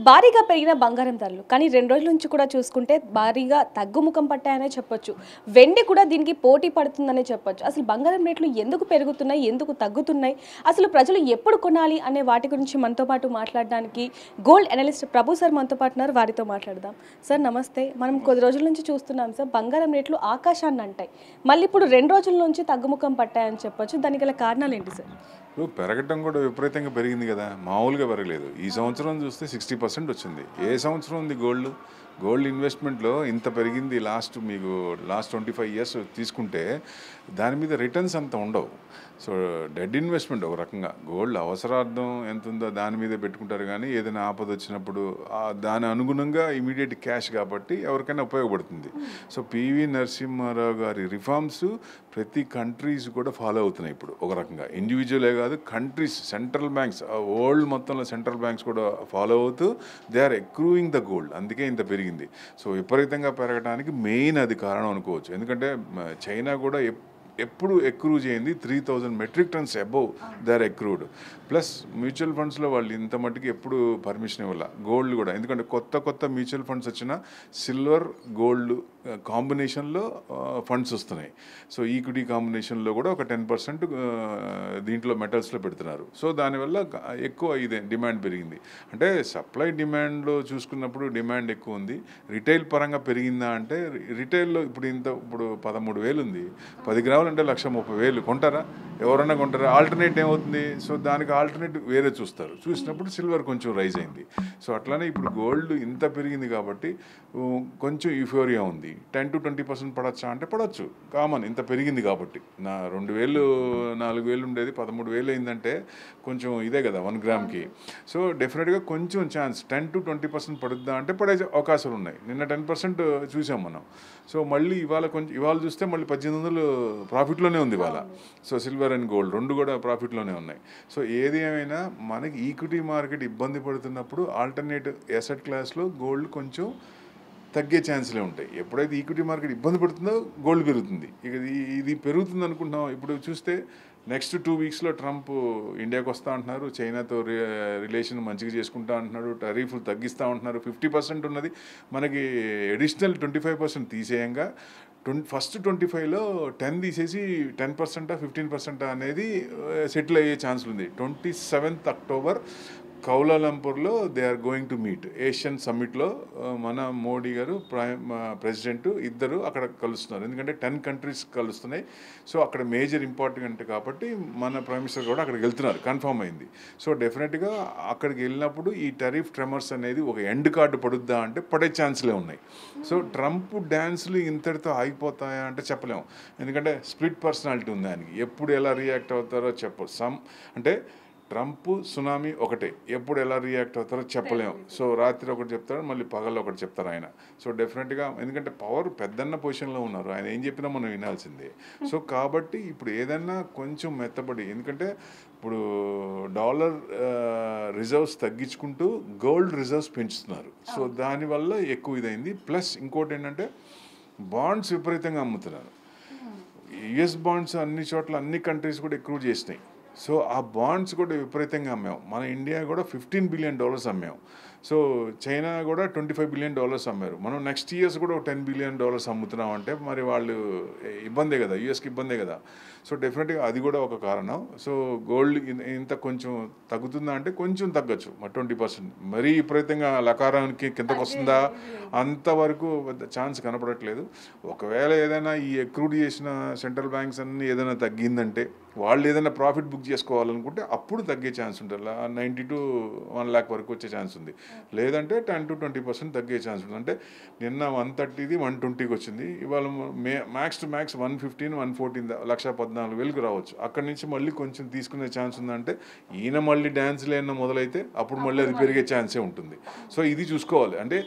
భారీగా పెరిగిన బంగారం ధరలు కానీ 2 రోజుల నుంచి కూడా చూసుకుంటే భారీగా తగ్గుముఖం పట్టాయనే చెప్పొచ్చు. వెండి కూడా దీనికి పోటీ పడుతుందనే చెప్పొచ్చు. అసలు బంగారం రేట్లు ఎందుకు పెరుగుతున్నాయి? ఎందుకు తగ్గుతున్నాయి? అసలు ప్రజలు ఎప్పుడు కొనాలి అనే వాటి గురించి మనతో పాటు మాట్లాడడానికి గోల్డ్ అనలిస్ట్ ప్రభు సార్ మనతో పాటు ఉన్నారు. వారితో మాట్లాడదాం. సార్ నమస్తే. మనం కొద్ది రోజుల నుంచి చూస్తున్నాం సార్, బంగారం రేట్లు ఆకాశాన్ని అంటాయి. మళ్ళీ ఇప్పుడు 2 రోజుల నుంచి తగ్గుముఖం పట్టాయని చెప్పొచ్చు. దానికి గల కారణాలు ఏంటి సార్? ఇప్పుడు పెరగటం కూడా విపరీతంగా పెరిగింది కదా, మామూలుగా పెరగలేదు. ఈ సంవత్సరం చూస్తే 60% వచ్చింది. ఏ సంవత్సరం ఉంది గోల్డ్ ఇన్వెస్ట్మెంట్లో ఇంత పెరిగింది? మీకు లాస్ట్ 25 years తీసుకుంటే దాని మీద రిటర్న్స్ అంత ఉండవు. సో డెడ్ ఇన్వెస్ట్మెంట్ ఒక రకంగా. గోల్డ్ అవసరార్థం ఎంత ఉందో దాని మీద పెట్టుకుంటారు, కానీ ఏదైనా ఆపద వచ్చినప్పుడు దాని అనుగుణంగా ఇమీడియట్ క్యాష్ కాబట్టి ఎవరికైనా ఉపయోగపడుతుంది. సో పివి నరసింహారావు గారి రిఫార్మ్స్ ప్రతి కంట్రీస్ కూడా ఫాలో అవుతున్నాయి ఇప్పుడు ఒక రకంగా. ఇండివిజువలే కాదు, కంట్రీస్, సెంట్రల్ బ్యాంక్స్, వరల్డ్ మొత్తంలో సెంట్రల్ బ్యాంక్స్ కూడా ఫాలో అవుతూ దే ఆర్ ఎక్రూయింగ్ ద గోల్డ్. అందుకే ఇంత పెరిగింది. సో విపరీతంగా పెరగడానికి మెయిన్ అది కారణం అనుకోవచ్చు. ఎందుకంటే చైనా కూడా ఎప్పుడు ఎక్రూవ్ చేయింది 3000 metric tons above their accrued. Plus mutual ఫండ్స్లో వాళ్ళు ఇంత మట్టుకు ఎప్పుడు పర్మిషన్ ఇవ్వాల. గోల్డ్ కూడా, ఎందుకంటే కొత్త మ్యూచువల్ ఫండ్స్ వచ్చిన సిల్వర్ గోల్డ్ కాంబినేషన్లో ఫండ్స్ వస్తున్నాయి. సో ఈక్విటీ కాంబినేషన్లో కూడా ఒక 10% దీంట్లో మెటల్స్లో పెడుతున్నారు. సో దానివల్ల ఎక్కువ ఇదే డిమాండ్ పెరిగింది. అంటే సప్లై డిమాండ్లో చూసుకున్నప్పుడు డిమాండ్ ఎక్కువ ఉంది. రిటైల్ పరంగా పెరిగిందా అంటే రిటైల్లో ఇప్పుడు 13,000 ఉంది. 10 గ్రాములు అంటే 1,30,000 కొంటారా? ఎవరన్నా కొంటారా? ఆల్టర్నేట్ ఏమవుతుంది? సో దానికి ఆల్టర్నేట్ వేరే చూసినప్పుడు సిల్వర్ కొంచెం రైజ్ అయింది. సో అట్లానే ఇప్పుడు గోల్డ్ ఇంత పెరిగింది కాబట్టి కొంచెం యూఫోరియా ఉంది. 10 to 20% పడచ్చా అంటే పడవచ్చు, కామన్, ఇంత పెరిగింది కాబట్టి. 2,000 4,000 ఉండేది 13,000 అయిందంటే కొంచెం ఇదే కదా 1 గ్రామ్కి. సో డెఫినెట్గా కొంచెం ఛాన్స్ 10 to 20% పడుద్దా అంటే పడే అవకాశాలు ఉన్నాయి. నిన్న 10% చూసాం మనం. సో మళ్ళీ ఇవాళ చూస్తే మళ్ళీ 1,800 ప్రాఫిట్లోనే ఉంది ఇవాళ. సో సిల్వర్ అండ్ గోల్డ్ రెండు కూడా ప్రాఫిట్లోనే ఉన్నాయి. సో ఏది ఏమైనా మనకి ఈక్విటీ మార్కెట్ ఇబ్బంది పడుతున్నప్పుడు ఆల్టర్నేటివ్ అసెట్ క్లాస్లో గోల్డ్ కొంచెం తగ్గే ఛాన్స్లే ఉంటాయి. ఎప్పుడైతే ఈక్విటీ మార్కెట్ ఇబ్బంది పడుతుందో గోల్డ్ పెరుగుతుంది. ఇక ఇది పెరుగుతుంది అనుకుంటున్నాం. ఇప్పుడు చూస్తే నెక్స్ట్ 2 weeksలో ట్రంప్ ఇండియాకి వస్తూ అంటున్నారు. చైనాతో రిలేషన్ మంచిగా చేసుకుంటా అంటున్నాడు. టారిఫ్లు తగ్గిస్తూ ఉంటున్నారు. 50% ఉన్నది మనకి అడిషనల్ 25% తీసేయంగా ఫస్ట్ 25లో 10 తీసేసి 10% 15% అనేది సెటిల్ అయ్యే ఛాన్సులు ఉంది. 27th October కౌలాలంపూర్లో they are going to meet Asian సమ్మిట్లో. మన మోడీ గారు ప్రెసిడెంట్ ఇద్దరు అక్కడ కలుస్తున్నారు. ఎందుకంటే 10 countries కలుస్తున్నాయి. సో అక్కడ మేజర్ ఇంపార్టెంట్ కాబట్టి మన ప్రైమ్ మినిస్టర్ కూడా అక్కడికి వెళ్తున్నారు, కన్ఫర్మ్ అయింది. సో డెఫినెట్గా అక్కడికి వెళ్ళినప్పుడు ఈ టారిఫ్ ట్రెమర్స్ అనేది ఒక ఎండ్ కార్డు పడుద్దా అంటే పడే ఛాన్స్లే ఉన్నాయి. సో ట్రంప్ డ్యాన్స్లు ఇంతటితో ఆగిపోతాయా అంటే చెప్పలేము. ఎందుకంటే స్ప్లిట్ పర్సనాలిటీ ఉంది ఆయనకి. ఎప్పుడు ఎలా రియాక్ట్ అవుతారో అంటే ట్రంప్ సునామీ ఒకటే, ఎప్పుడు ఎలా రియాక్ట్ అవుతారో చెప్పలేము. సో రాత్రి ఒకటి చెప్తారు, మళ్ళీ పగల్లో ఒకటి చెప్తారు ఆయన. సో డెఫినెట్గా ఎందుకంటే పవర్ పెద్దన్న పొజిషన్లో ఉన్నారు, ఆయన ఏం చెప్పినా మనం వినాల్సిందే. సో కాబట్టి ఇప్పుడు ఏదన్నా కొంచెం మెత్తబడి, ఎందుకంటే ఇప్పుడు డాలర్ రిజర్వ్స్ తగ్గించుకుంటూ గోల్డ్ రిజర్వ్స్ పెంచుతున్నారు. సో దానివల్ల ఎక్కువ ఇదైంది. ప్లస్ ఇంకోటి ఏంటంటే బాండ్స్ విపరీతంగా అమ్ముతున్నారు. యుఎస్ బాండ్స్ అన్ని చోట్ల అన్ని కంట్రీస్ కూడా ఎక్కువ చేసినాయి. సో ఆ బాండ్స్ కూడా విపరీతంగా అమ్మాం. మన ఇండియా కూడా $15 billion అమ్మాం. సో చైనా కూడా $25 billion అమ్మారు. మనం నెక్స్ట్ ఇయర్స్ కూడా $10 billion అమ్ముతున్నాం అంటే మరి వాళ్ళు ఇబ్బందే కదా, యూఎస్కి ఇబ్బందే కదా. సో డెఫినెట్గా అది కూడా ఒక కారణం. సో గోల్డ్ ఇంత కొంచెం తగ్గుతుందా అంటే కొంచెం తగ్గచ్చు, 20%. మరీ విపరీతంగా లకారానికి కిందకు వస్తుందా అంతవరకు ఛాన్స్ కనపడట్లేదు. ఒకవేళ ఏదైనా ఈ ఎక్రూడ్ చేసిన సెంట్రల్ బ్యాంక్స్ అన్ని ఏదైనా తగ్గిందంటే, వాళ్ళు ఏదైనా ప్రాఫిట్ బుక్ చేసుకోవాలనుకుంటే అప్పుడు తగ్గే ఛాన్స్ ఉంటుంది. 90 to 1 lakh వరకు వచ్చే ఛాన్స్ ఉంది. లేదంటే 10 to 20% తగ్గే ఛాన్స్ ఉంది. అంటే నిన్న 130ది 120కి వచ్చింది. ఇవాళ మ్యాక్స్ టు మ్యాక్స్ 115, 114, 1,14,000 రావచ్చు. అక్కడి నుంచి మళ్ళీ కొంచెం తీసుకునే ఛాన్స్ ఉందంటే ఈయన మళ్ళీ డ్యాన్స్లు ఏమన్నా మొదలైతే అప్పుడు మళ్ళీ అది పెరిగే ఛాన్సే ఉంటుంది. సో ఇది చూసుకోవాలి. అంటే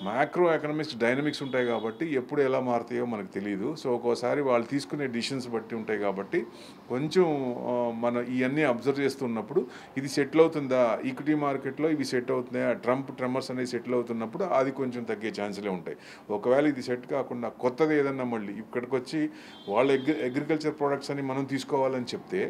మ్యాక్రో ఎకనామిక్స్ డైనమిక్స్ ఉంటాయి కాబట్టి ఎప్పుడు ఎలా మారుతాయో మనకు తెలియదు. సో ఒక్కోసారి వాళ్ళు తీసుకునే డిసిషన్స్ బట్టి ఉంటాయి కాబట్టి కొంచెం మనం ఇవన్నీ అబ్జర్వ్ చేస్తున్నప్పుడు ఇది సెటిల్ అవుతుందా, ఈక్విటీ మార్కెట్లో ఇవి సెట్ అవుతున్నాయా, ట్రంప్ ట్రెమర్స్ అనేది సెటిల్ అవుతున్నప్పుడు అది కొంచెం తగ్గే ఛాన్సులే ఉంటాయి. ఒకవేళ ఇది సెట్ కాకుండా కొత్తది ఏదన్నా మళ్ళీ ఇక్కడికి వచ్చి వాళ్ళ అగ్రికల్చర్ ప్రొడక్ట్స్ అని మనం తీసుకోవాలని చెప్తే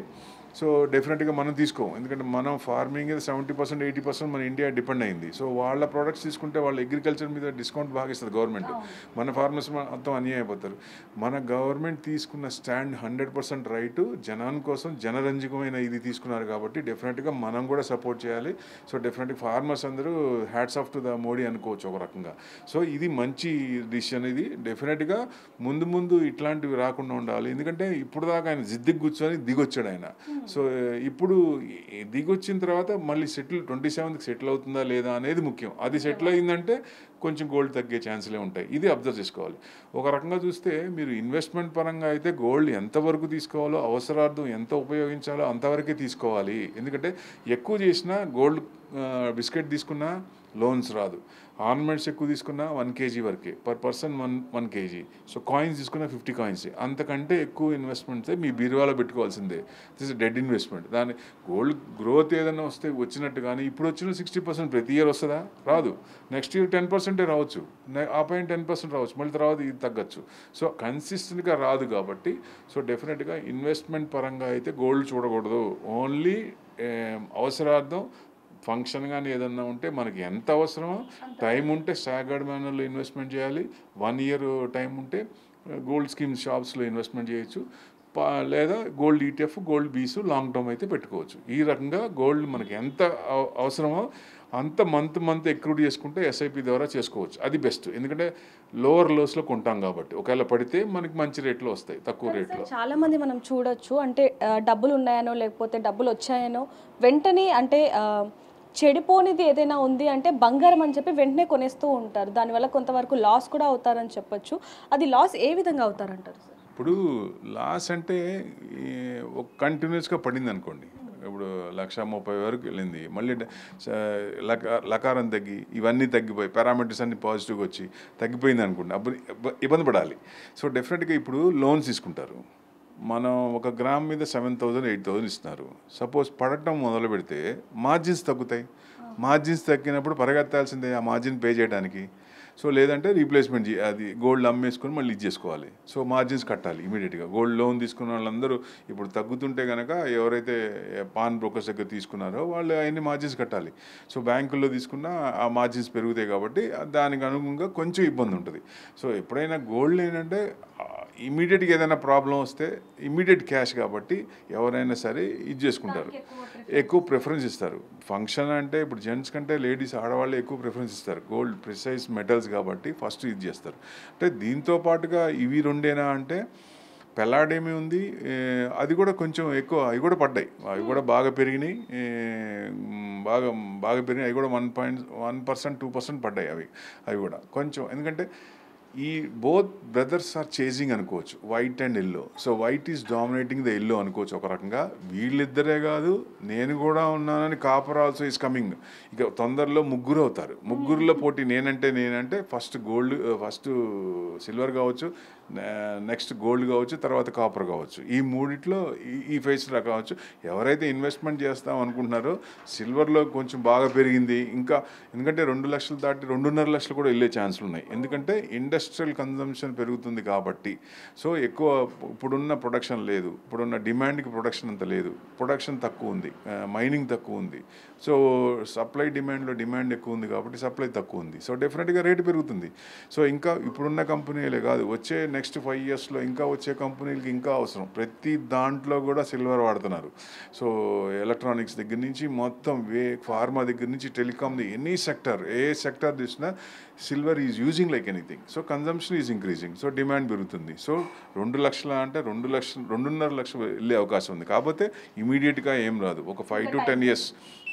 సో డెఫినెట్గా మనం తీసుకోం, ఎందుకంటే మనం ఫార్మింగ్ 70% 80% మన ఇండియా డిపెండ్ అయింది. సో వాళ్ళ ప్రోడక్ట్స్ తీసుకుంటే వాళ్ళ అగ్రికల్చర్ మీద డిస్కౌంట్ బాగా ఇస్తుంది గవర్నమెంట్, మన ఫార్మర్స్ మొత్తం అన్యాయం అయిపోతారు. మన గవర్నమెంట్ తీసుకున్న స్టాండ్ 100% రైట్, జనాన్ కోసం జనరంజకమైన ఇది తీసుకున్నారు కాబట్టి డెఫినెట్గా మనం కూడా సపోర్ట్ చేయాలి. సో డెఫినెట్గా ఫార్మర్స్ అందరూ hats off to the Modi అనుకోవచ్చు ఒక రకంగా. సో ఇది మంచి డిసిషన్. ఇది డెఫినెట్గా ముందు ముందు ఇట్లాంటివి రాకుండా ఉండాలి, ఎందుకంటే ఇప్పుడు దాకా ఆయన జిద్దికి కూర్చొని దిగొచ్చాడు ఆయన. సో ఇప్పుడు దిగొచ్చిన తర్వాత మళ్ళీ 27కి సెటిల్ అవుతుందా లేదా అనేది ముఖ్యం. అది సెటిల్ అయిందంటే కొంచెం గోల్డ్ తగ్గే ఛాన్సులే ఉంటాయి. ఇది అబ్జర్వ్ చేసుకోవాలి. ఒక రకంగా చూస్తే మీరు ఇన్వెస్ట్మెంట్ పరంగా అయితే గోల్డ్ ఎంతవరకు తీసుకోవాలో, అవసరార్థం ఎంత ఉపయోగించాలో అంతవరకే తీసుకోవాలి. ఎందుకంటే ఎక్కువ చేసినా గోల్డ్ బిస్కెట్ తీసుకున్నా లోన్స్ రాదు, ఆర్నమెంట్స్ ఎక్కువ తీసుకున్నా 1 kg వరకే, per person 1 kg. So coins తీసుకున్న 50 కాయిన్స్, అంతకంటే ఎక్కువ ఇన్వెస్ట్మెంట్స్ మీ బీరువాలో పెట్టుకోవాల్సిందే. This is dead investment. దాని గోల్డ్ గ్రోత్ ఏదైనా వస్తే వచ్చినట్టు, కానీ ఇప్పుడు వచ్చిన 60% ప్రతి ఇయర్ వస్తుందా? రాదు. నెక్స్ట్ ఇయర్ 10% రావచ్చు, ఆ పైన 10% రావచ్చు, మళ్ళీ తర్వాత ఇది తగ్గచ్చు. సో కన్సిస్టెంట్గా రాదు కాబట్టి సో డెఫినెట్గా ఇన్వెస్ట్మెంట్ పరంగా అయితే గోల్డ్ చూడకూడదు. ఓన్లీ అవసరార్థం ఫంక్షన్ కానీ ఏదన్నా ఉంటే మనకి ఎంత అవసరమో, టైం ఉంటే స్టాగర్డ్ మేనర్లో ఇన్వెస్ట్మెంట్ చేయాలి. 1 year టైం ఉంటే గోల్డ్ స్కీమ్ షాప్స్లో ఇన్వెస్ట్మెంట్ చేయొచ్చు, లేదా gold ETF, gold bees long term అయితే పెట్టుకోవచ్చు. ఈ రకంగా గోల్డ్ మనకి ఎంత అవసరమో అంత మంత్ ఎక్రూడ్ చేసుకుంటే SIP ద్వారా చేసుకోవచ్చు. అది బెస్ట్, ఎందుకంటే లోవర్ లోస్లో కొంటాం కాబట్టి ఒకవేళ పడితే మనకి మంచి రేట్లో వస్తాయి, తక్కువ రేట్లో. చాలా మంది మనం చూడొచ్చు, అంటే డబ్బులు ఉన్నాయనో లేకపోతే డబ్బులు వచ్చాయనో వెంటనే, అంటే చెడిపోనిది ఏదైనా ఉంది అంటే బంగారం అని చెప్పి వెంటనే కొనేస్తూ ఉంటారు. దానివల్ల కొంతవరకు లాస్ కూడా అవుతారని చెప్పొచ్చు. అది లాస్ ఏ విధంగా అవుతారంటారు సార్? ఇప్పుడు లాస్ అంటే కంటిన్యూస్గా పడింది అనుకోండి, ఇప్పుడు 130,000 వరకు వెళ్ళింది, మళ్ళీ లకారం తగ్గి ఇవన్నీ తగ్గిపోయి పారామీటర్స్ అన్ని పాజిటివ్గా వచ్చి తగ్గిపోయింది అనుకోండి, అప్పుడు ఇబ్బంది పడాలి. సో డెఫినెట్గా ఇప్పుడు లోన్స్ తీసుకుంటారు, మనం 1 గ్రామ్ మీద 7,000 8,000 ఇస్తున్నారు. సపోజ్ పడటం మొదలు పెడితే మార్జిన్స్ తగ్గుతాయి. మార్జిన్స్ తగ్గినప్పుడు పరిగెత్తాల్సిందే ఆ మార్జిన్ పే చేయడానికి. సో లేదంటే రీప్లేస్మెంట్ అది గోల్డ్ అమ్మేసుకొని మళ్ళీ ఇచ్చేసుకోవాలి. సో మార్జిన్స్ కట్టాలి ఇమీడియట్గా. గోల్డ్ లోన్ తీసుకున్న వాళ్ళందరూ ఇప్పుడు తగ్గుతుంటే కనుక ఎవరైతే పాన్ బ్రోకర్స్ దగ్గర తీసుకున్నారో వాళ్ళు అవన్నీ మార్జిన్స్ కట్టాలి. సో బ్యాంకుల్లో తీసుకున్న ఆ మార్జిన్స్ పెరుగుతాయి కాబట్టి దానికి అనుగుణంగా కొంచెం ఇబ్బంది ఉంటుంది. సో ఎప్పుడైనా గోల్డ్ ఏంటంటే ఇమీడియట్గా ఏదైనా ప్రాబ్లం వస్తే ఇమీడియట్ క్యాష్ కాబట్టి ఎవరైనా సరే ఇది చేసుకుంటారు, ఎక్కువ ప్రిఫరెన్స్ ఇస్తారు. ఫంక్షన్ అంటే ఇప్పుడు జెంట్స్ కంటే లేడీస్ ఆడవాళ్ళు ఎక్కువ ప్రిఫరెన్స్ ఇస్తారు. గోల్డ్ ప్రిసైజ్ మెటల్స్ కాబట్టి ఫస్ట్ ఇది చేస్తారు. అంటే దీంతో పాటుగా ఇవి రెండేనా అంటే పెల్లాడేమీ ఉంది, అది కూడా కొంచెం ఎక్కువ, అవి కూడా పడ్డాయి, అవి కూడా బాగా పెరిగినాయి, బాగా పెరిగినాయి. అవి కూడా 1% 2% పడ్డాయి అవి కూడా కొంచెం. ఎందుకంటే ఈ బోత్ బ్రదర్స్ ఆర్ చేజింగ్ అనుకోవచ్చు, white and yellow. So white is dominating the yellow అనుకోవచ్చు ఒక రకంగా. వీళ్ళిద్దరే కాదు, నేను కూడా ఉన్నానని కాపర్ ఆల్సో ఈజ్ కమింగ్. ఇక తొందరలో ముగ్గురు అవుతారు. ముగ్గురులో పోటీ నేనంటే ఫస్ట్ సిల్వర్ కావచ్చు, నెక్స్ట్ గోల్డ్ కావచ్చు, తర్వాత కాపర్ కావచ్చు. ఈ మూడిట్లో ఈ ఫేస్లో కావచ్చు. ఎవరైతే ఇన్వెస్ట్మెంట్ చేస్తాం అనుకుంటున్నారో సిల్వర్లో కొంచెం బాగా పెరిగింది ఇంకా, ఎందుకంటే 2 లక్షలు దాటి 2.5 లక్షలు కూడా వెళ్ళే ఛాన్సులు ఉన్నాయి. ఎందుకంటే ఇండస్ట్రియల్ కన్జంప్షన్ పెరుగుతుంది కాబట్టి. సో ఎక్కువ ఇప్పుడున్న ప్రొడక్షన్ లేదు, ఇప్పుడున్న డిమాండ్కి ప్రొడక్షన్ అంత లేదు, ప్రొడక్షన్ తక్కువ ఉంది, మైనింగ్ తక్కువ ఉంది. సో సప్లై డిమాండ్లో డిమాండ్ ఎక్కువ ఉంది కాబట్టి సప్లై తక్కువ ఉంది. సో డెఫినెట్గా రేటు పెరుగుతుంది. సో ఇంకా ఇప్పుడున్న కంపెనీలే కాదు, వచ్చే నెక్స్ట్ 5 yearsలో ఇంకా వచ్చే కంపెనీలకి ఇంకా అవసరం. ప్రతి దాంట్లో కూడా సిల్వర్ వాడుతున్నారు. సో ఎలక్ట్రానిక్స్ దగ్గర నుంచి మొత్తం ఫార్మా దగ్గర నుంచి టెలికామ్, ఎనీ సెక్టర్, ఏ సెక్టర్ చూసినా silver is using like anything. So consumption is increasing. So demand పెరుగుతుంది. సో 2 లక్షల అంటే 2.5 లక్షలు వెళ్ళే అవకాశం ఉంది. కాకపోతే ఇమీడియట్గా ఏం రాదు. ఒక 5 to 10 years,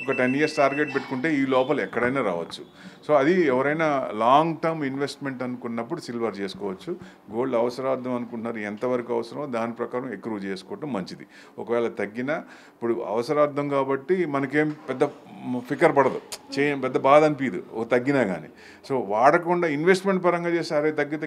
ఒక 10 years టార్గెట్ పెట్టుకుంటే ఈ లోపల ఎక్కడైనా రావచ్చు. సో అది ఎవరైనా లాంగ్ టర్మ్ ఇన్వెస్ట్మెంట్ అనుకున్నప్పుడు సిల్వర్ చేసుకోవచ్చు. గోల్డ్ అవసరార్థం అనుకుంటున్నారు, ఎంతవరకు అవసరమో దాని ప్రకారం ఎక్కువ చేసుకోవటం మంచిది. ఒకవేళ తగ్గినా ఇప్పుడు అవసరార్థం కాబట్టి మనకేం పెద్ద ఫికర్ పడదు, పెద్ద బాధ అనిపించదు ఓ తగ్గినా కానీ. సో వాడకుండా ఇన్వెస్ట్మెంట్ పరంగా చేసి అరే తగ్గితే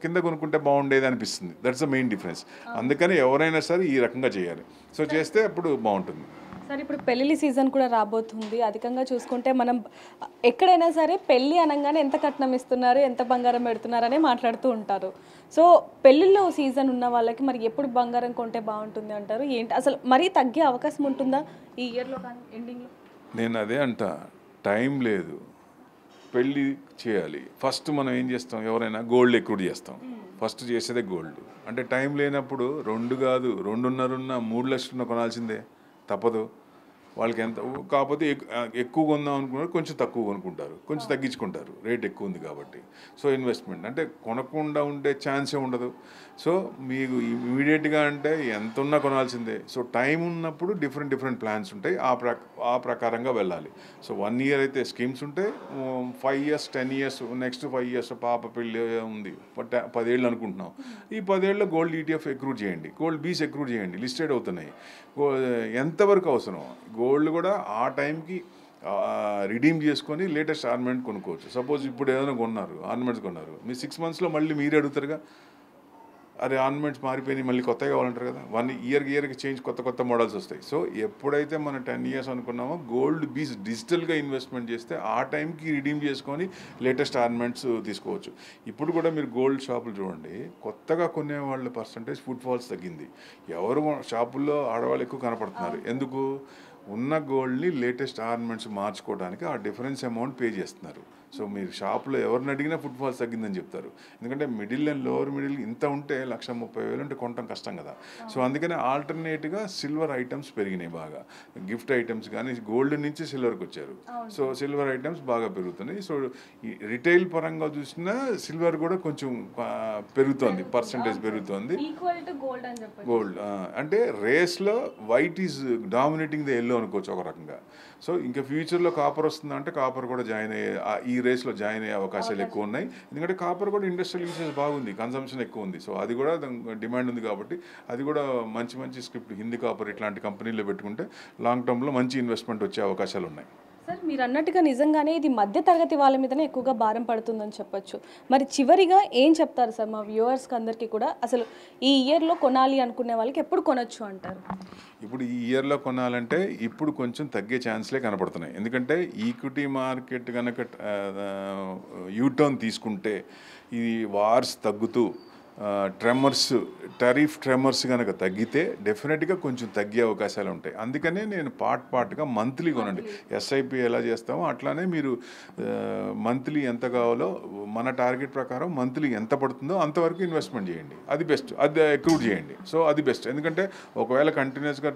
కింద కొనుక్కుంటే బాగుండేది అనిపిస్తుంది. That's the main difference. అందుకని ఎవరైనా సరే ఈ రకంగా చేయాలి. సో చేస్తే అప్పుడు బాగుంటుంది. సార్ ఇప్పుడు పెళ్లి సీజన్ కూడా రాబోతుంది. అధికంగా చూసుకుంటే మనం ఎక్కడైనా సరే పెళ్ళి అనగానే ఎంత కట్నం ఇస్తున్నారు, ఎంత బంగారం పెడుతున్నారనే మాట్లాడుతూ ఉంటారు. సో పెళ్ళిళ్ళలో సీజన్ ఉన్న వాళ్ళకి మరి ఎప్పుడు బంగారం కొంటే బాగుంటుంది అంటారు? ఏంటి అసలు మరీ తగ్గే అవకాశం ఉంటుందా ఈ ఇయర్లో కానీ ఎండింగ్లో? నేను అదే అంట, టైం లేదు, పెళ్ళి చేయాలి. ఫస్ట్ మనం ఏం చేస్తాం, ఎవరైనా గోల్డ్ ఎక్కువ చేస్తాం. ఫస్ట్ చేసేదే గోల్డ్. అంటే టైం లేనప్పుడు 2 కాదు 2.5 ఉన్నా 3 లక్షలు కొనాల్సిందే, తప్పదు. వాళ్ళకి ఎంత కాకపోతే ఎక్కువ కొందాం అనుకున్నారు, కొంచెం తక్కువ కొనుక్కుంటారు, కొంచెం తగ్గించుకుంటారు, రేట్ ఎక్కువ ఉంది కాబట్టి. సో ఇన్వెస్ట్మెంట్ అంటే కొనకుండా ఉండే ఛాన్సే ఉండదు. సో మీకు ఇమీడియట్గా అంటే ఎంత ఉన్నా కొనాల్సిందే. సో టైం ఉన్నప్పుడు డిఫరెంట్ ప్లాన్స్ ఉంటాయి, ఆ ప్రకారంగా వెళ్ళాలి. సో 1 ఇయర్ అయితే స్కీమ్స్ ఉంటాయి, 5 ఇయర్స్ 10 ఇయర్స్, నెక్స్ట్ 5 ఇయర్స్ పాప పెళ్ళి ఉంది, 10 ఏళ్ళు అనుకుంటున్నాం. ఈ 10 ఏళ్ళలో గోల్డ్ ఈటీఎఫ్ ఎక్రూట్ చేయండి, గోల్డ్ బీస్ ఎక్రూట్ చేయండి, లిస్టెడ్ అవుతున్నాయి. ఎంతవరకు అవసరం గోల్డ్ కూడా ఆ టైంకి రిడీమ్ చేసుకొని లేటెస్ట్ ఆర్నమెంట్ కొనుక్కోవచ్చు. సపోజ్ ఇప్పుడు ఏదైనా ఆర్నమెంట్స్ కొన్నారు, మీ 6 మంత్స్లో మళ్ళీ మీరే అడుగుతారుగా, అరే ఆర్నమెంట్స్ మారిపోయినాయి మళ్ళీ కొత్తగా కావాలంటారు కదా. 1 ఇయర్కి చేంజ్ కొత్త మోడల్స్ వస్తాయి. సో ఎప్పుడైతే మనం 10 ఇయర్స్ అనుకున్నామో గోల్డ్ బీస్ డిజిటల్గా ఇన్వెస్ట్మెంట్ చేస్తే ఆ టైంకి రిడీమ్ చేసుకొని లేటెస్ట్ ఆర్నమెంట్స్ తీసుకోవచ్చు. ఇప్పుడు కూడా మీరు గోల్డ్ షాపులు చూడండి, కొత్తగా కొనే వాళ్ళ పర్సంటేజ్ ఫుట్ ఫాల్స్ తగ్గింది. ఎవరు షాపుల్లో ఆడవాళ్ళు ఎక్కువ కనపడుతున్నారు. ఎందుకు? ఉన్న గోల్డ్ని లేటెస్ట్ ఆర్నమెంట్స్ మార్చుకోవడానికి ఆ డిఫరెన్స్ అమౌంట్ పే చేస్తున్నారు. సో మీరు షాప్లో ఎవరిని అడిగినా ఫుట్ ఫాల్స్ తగ్గిందని చెప్తారు. ఎందుకంటే మిడిల్ అండ్ లోవర్ మిడిల్ ఇంత ఉంటే 1,30,000 ఉంటే కొనడం కష్టం కదా. సో అందుకనే ఆల్టర్నేట్గా సిల్వర్ ఐటమ్స్ పెరిగినాయి బాగా. గిఫ్ట్ ఐటమ్స్ కానీ గోల్డ్ నుంచి సిల్వర్కి వచ్చారు. సో సిల్వర్ ఐటమ్స్ బాగా పెరుగుతున్నాయి. సో ఈ రిటైల్ పరంగా చూసినా సిల్వర్ కూడా కొంచెం పెరుగుతోంది, పర్సంటేజ్ పెరుగుతోంది. గోల్డ్ అంటే రేస్లో white is dominating the yellow అనుకోవచ్చు ఒక రకంగా. సో ఇంకా ఫ్యూచర్లో కాపర్ వస్తుందంటే కాపర్ కూడా జాయిన్ అయ్యే ఈ రేస్లో జాయిన్ అయ్యే అవకాశాలు ఎక్కువ ఉన్నాయి. ఎందుకంటే కాపర్ కూడా ఇండస్ట్రియల్ యూసేజ్ బాగుంది, కన్సంప్షన్ ఎక్కువ ఉంది. సో అది కూడా డిమాండ్ ఉంది కాబట్టి అది కూడా మంచి స్క్రిప్ట్ హిందీ కాపర్ ఇట్లాంటి కంపెనీలో పెట్టుకుంటే లాంగ్ టర్మ్లో మంచి ఇన్వెస్ట్మెంట్ వచ్చే అవకాశాలు ఉన్నాయి. సార్ మీరు అన్నట్టుగా నిజంగానే ఇది మధ్య తరగతి వాళ్ళ మీదనే ఎక్కువగా భారం పడుతుందని చెప్పొచ్చు. మరి చివరిగా ఏం చెప్తారు సార్ మా వ్యూవర్స్కి అందరికీ కూడా, అసలు ఈ ఇయర్లో కొనాలి అనుకునే వాళ్ళకి ఎప్పుడు కొనొచ్చు అంటారు? ఇప్పుడు ఈ ఇయర్లో కొనాలంటే ఇప్పుడు కొంచెం తగ్గే ఛాన్స్లే కనపడుతున్నాయి. ఎందుకంటే ఈక్విటీ మార్కెట్ కనుక యూటర్న్ తీసుకుంటే ఈ వార్స్ తగ్గుతూ టారిఫ్ ట్రెమర్స్ కనుక తగ్గితే డెఫినెట్గా కొంచెం తగ్గే అవకాశాలు ఉంటాయి. అందుకనే నేను పార్ట్గా మంత్లీ కొనండి. ఎస్ఐపి ఎలా చేస్తామో అట్లానే మీరు మంత్లీ ఎంత కావాలో మన టార్గెట్ ప్రకారం మంత్లీ ఎంత పడుతుందో అంతవరకు ఇన్వెస్ట్మెంట్ చేయండి. అది బెస్ట్, అది అక్రూట్ చేయండి. సో అది బెస్ట్. ఎందుకంటే ఒకవేళ కంటిన్యూస్గా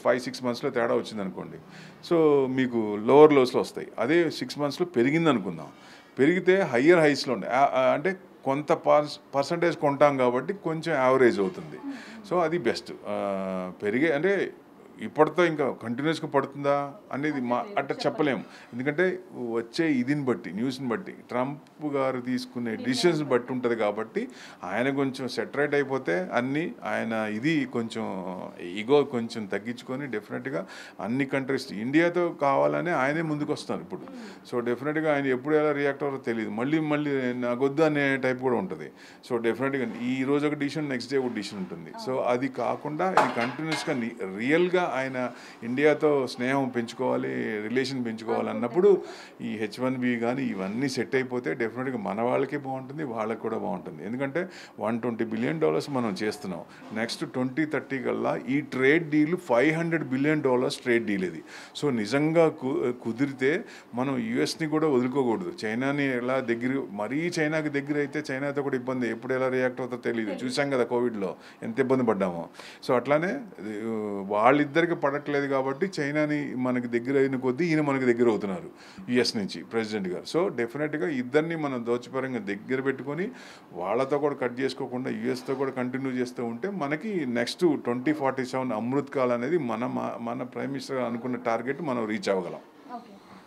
5-6 మంత్స్లో తేడా వచ్చిందనుకోండి, సో మీకు లోవర్ లోస్లో వస్తాయి. అదే 6 మంత్స్లో పెరిగింది అనుకుందాం, పెరిగితే హయ్యర్ హైస్లో ఉండే అంటే కొంత పర్సంటేజ్ కొంటాం కాబట్టి కొంచెం యావరేజ్ అవుతుంది. సో అది బెస్ట్. పెరిగే అంటే ఇప్పటితో ఇంకా కంటిన్యూస్గా పడుతుందా అనేది అట్లా చెప్పలేము. ఎందుకంటే వచ్చే ఇదిని బట్టి, న్యూస్ని బట్టి, ట్రంప్ గారు తీసుకునే డిసిషన్స్ బట్టి ఉంటుంది. కాబట్టి ఆయన కొంచెం సెటరేట్ అయిపోతే అన్నీ ఆయన ఇది కొంచెం ఈగో కొంచెం తగ్గించుకొని డెఫినెట్గా అన్ని కంట్రీస్ ఇండియాతో కావాలని ఆయనే ముందుకు వస్తున్నారు ఇప్పుడు. సో డెఫినెట్గా ఆయన ఎప్పుడు ఎలా రియాక్ట్ అవ్వాలో తెలియదు. మళ్ళీ నాకొద్దు అనే టైప్ కూడా ఉంటుంది. సో డెఫినెట్గా ఈ రోజు ఒక డిసిషన్, నెక్స్ట్ డే ఒక డిసిషన్ ఉంటుంది. సో అది కాకుండా ఇది కంటిన్యూస్గా రియల్గా ఆయన ఇండియాతో స్నేహం పెంచుకోవాలి, రిలేషన్ పెంచుకోవాలి అన్నప్పుడు ఈ H1B కానీ ఇవన్నీ సెట్ అయిపోతే డెఫినెట్గా మన వాళ్ళకి బాగుంటుంది, వాళ్ళకి కూడా బాగుంటుంది. ఎందుకంటే $120 బిలియన్ మనం చేస్తున్నాం. నెక్స్ట్ 2030 కల్లా ఈ trade deal $500 billion trade deal ఇది. సో నిజంగా కుదిరితే మనం యుఎస్ని కూడా వదులుకోకూడదు. చైనాని ఎలా మరీ చైనాకి దగ్గర అయితే చైనాతో కూడా ఇబ్బంది, ఎప్పుడు ఎలా రియాక్ట్ అవుతుందో తెలియదు. చూసాం కదా కోవిడ్లో ఎంత ఇబ్బంది పడ్డామో. సో అట్లానే వాళ్ళిద్దరికి పడట్లేదు కాబట్టి చైనాని మనకి దగ్గర అయిన కొద్దీ ఈయన మనకి దగ్గర అవుతున్నారు యుఎస్ నుంచి ప్రెసిడెంట్ గారు. సో డెఫినెట్గా ఇద్దరిని మనం దోచిపరంగా దగ్గర పెట్టుకొని వాళ్ళతో కూడా కట్ చేసుకోకుండా యుఎస్తో కూడా కంటిన్యూ చేస్తూ ఉంటే మనకి నెక్స్ట్ 2047 అమృత్ కాల్ అనేది మన ప్రైమ్ మినిస్టర్ అనుకున్న టార్గెట్ మనం రీచ్ అవ్వగలం.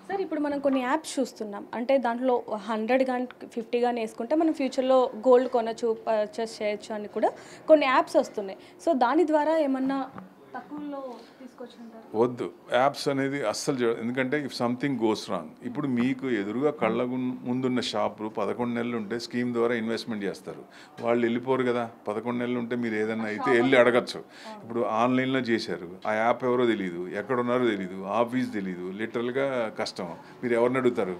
సార్ ఇప్పుడు మనం కొన్ని యాప్స్ చూస్తున్నాం, అంటే దాంట్లో 100 కానీ 50 కానీ వేసుకుంటే మనం ఫ్యూచర్లో గోల్డ్ కొనచ్చు, పర్చేస్ చేయొచ్చు అని కూడా కొన్ని యాప్స్ వస్తున్నాయి. సో దాని ద్వారా ఏమన్నా తక్కువలో వద్దు యాప్స్ అనేది అస్సలు ఎందుకంటే ఇఫ్ సంథింగ్ గోస్ రాంగ్ ఇప్పుడు మీకు ఎదురుగా కళ్ళ ముందున్న షాపులు 11 నెలలు ఉంటే స్కీమ్ ద్వారా ఇన్వెస్ట్మెంట్ చేస్తారు. వాళ్ళు వెళ్ళిపోరు కదా. 11 నెలలు ఉంటే మీరు ఏదన్నా అయితే వెళ్ళి అడగచ్చు. ఇప్పుడు ఆన్లైన్లో చేశారు, ఆ యాప్ ఎవరో తెలియదు, ఎక్కడ ఉన్నారో తెలియదు, ఆఫీస్ తెలియదు, లిటరల్గా కష్టం. మీరు ఎవరిని అడుగుతారు?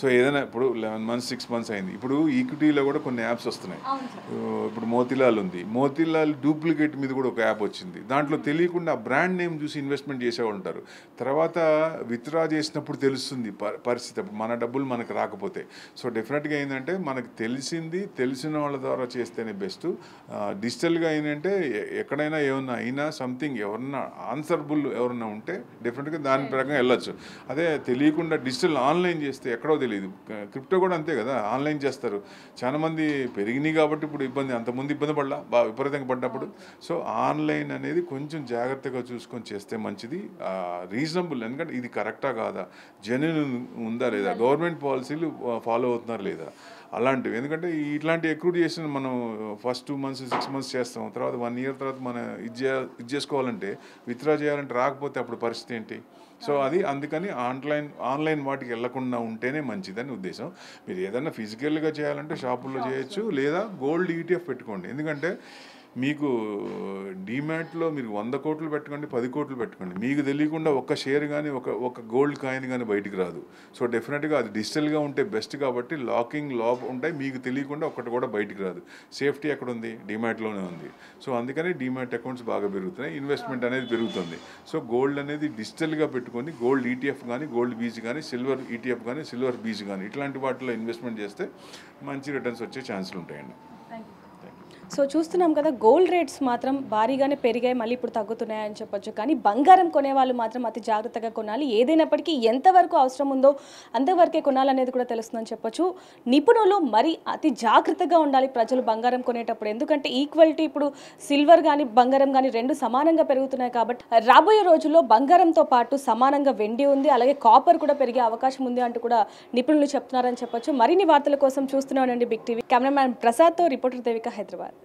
సో ఏదైనా ఇప్పుడు 11 months 6 months అయింది. ఇప్పుడు ఈక్విటీలో కూడా కొన్ని యాప్స్ వస్తున్నాయి. ఇప్పుడు మోతీలాల్ ఉంది, మోతీలాల్ డూప్లికేట్ మీద కూడా ఒక యాప్ వచ్చింది. దాంట్లో తెలియకుండా ఆ బ్రాండ్ నేమ్ చూసి ఇన్వెస్ట్మెంట్ చేసేవాళ్ళు ఉంటారు. తర్వాత విత్డ్రా చేసినప్పుడు తెలుస్తుంది పరిస్థితి, మన డబ్బులు మనకు రాకపోతే. సో డెఫినెట్గా ఏంటంటే మనకు తెలిసిన వాళ్ళ ద్వారా చేస్తేనే బెస్ట్. డిజిటల్గా ఏంటంటే ఎక్కడైనా ఏమన్నా అయినా సంథింగ్ ఎవరన్నా ఆన్సర్బుల్ ఎవరన్నా ఉంటే డెఫినెట్గా దాని ప్రకారం వెళ్ళొచ్చు. అదే తెలియకుండా డిజిటల్ ఆన్లైన్ చేస్తే ఎక్కడో తెలియదు. క్రిప్టో కూడా అంతే కదా, ఆన్లైన్ చేస్తారు. చాలా మంది పెరిగినాయి కాబట్టి ఇప్పుడు ఇబ్బంది, అంతకుముందు ఇబ్బంది పడలా, బాగా విపరీతంగా పడ్డప్పుడు. సో ఆన్లైన్ అనేది కొంచెం జాగ్రత్తగా చూసుకొని చేస్తే మంచిది, రీజనబుల్. ఎందుకంటే ఇది కరెక్టా కాదా, జెన్యూన్ ఉందా లేదా, గవర్నమెంట్ పాలసీలు ఫాలో అవుతున్నారా లేదా అలాంటివి. ఎందుకంటే ఇట్లాంటి ఎక్రూట్ చేసిన మనం ఫస్ట్ 2 months 6 months చేస్తాం, తర్వాత 1 year తర్వాత మనం ఇది చేసుకోవాలంటే విత్డ్రా చేయాలంటే రాకపోతే అప్పుడు పరిస్థితి ఏంటి? సో అది అందుకని ఆన్లైన్ వాటికి వెళ్లకుండా ఉంటేనే మంచిదని ఉద్దేశం. మీరు ఏదైనా ఫిజికల్గా చేయాలంటే షాపుల్లో చేయొచ్చు, లేదా గోల్డ్ ఈటీఎఫ్ పెట్టుకోండి. ఎందుకంటే మీకు డీమ్యాట్లో మీరు 100 కోట్లు పెట్టుకోండి, 10 కోట్లు పెట్టుకోండి, మీకు తెలియకుండా ఒక్క షేర్ కానీ ఒక గోల్డ్ కాయిన్ కానీ బయటికి రాదు. సో డెఫినెట్గా అది డిజిటల్గా ఉంటే బెస్ట్ కాబట్టి లాక్ ఉంటాయి, మీకు తెలియకుండా ఒక్కటి కూడా బయటికి రాదు. సేఫ్టీ ఎక్కడ ఉంది? డీమ్యాట్లోనే ఉంది. సో అందుకని డీమ్యాట్ అకౌంట్స్ బాగా పెరుగుతున్నాయి, ఇన్వెస్ట్మెంట్ అనేది పెరుగుతుంది. సో గోల్డ్ అనేది డిజిటల్గా పెట్టుకొని గోల్డ్ ఈటీఎఫ్ కానీ, గోల్డ్ బీజ్ కానీ, సిల్వర్ ఈటీఎఫ్ కానీ, సిల్వర్ బీజ్ కానీ ఇట్లాంటి వాటిలో ఇన్వెస్ట్మెంట్ చేస్తే మంచి రిటర్న్స్ వచ్చే ఛాన్సులు ఉంటాయండి. సో చూస్తున్నాం కదా, గోల్డ్ రేట్స్ మాత్రం భారీగానే పెరిగాయి, మళ్ళీ ఇప్పుడు తగ్గుతున్నాయని చెప్పొచ్చు. కానీ బంగారం కొనేవాళ్ళు మాత్రం అతి జాగ్రత్తగా కొనాలి. ఏదైనప్పటికీ ఎంతవరకు అవసరం ఉందో అంతవరకే కొనాలనేది కూడా తెలుస్తుందని చెప్పొచ్చు. నిపుణులు మరి అతి జాగ్రత్తగా ఉండాలి ప్రజలు బంగారం కొనేటప్పుడు. ఎందుకంటే ఈక్వాలిటీ ఇప్పుడు సిల్వర్ కానీ బంగారం కానీ రెండు సమానంగా పెరుగుతున్నాయి కాబట్టి రాబోయే రోజుల్లో బంగారంతో పాటు సమానంగా వెండి ఉంది, అలాగే కాపర్ కూడా పెరిగే అవకాశం ఉంది అంటూ కూడా నిపుణులు చెప్తున్నారని చెప్పొచ్చు. మరిన్ని వార్తల కోసం చూస్తూనే ఉండండి బిగ్ టీవీ. కెమెరామ్యాన్ ప్రసాద్తో రిపోర్టర్ దేవిక, హైదరాబాద్.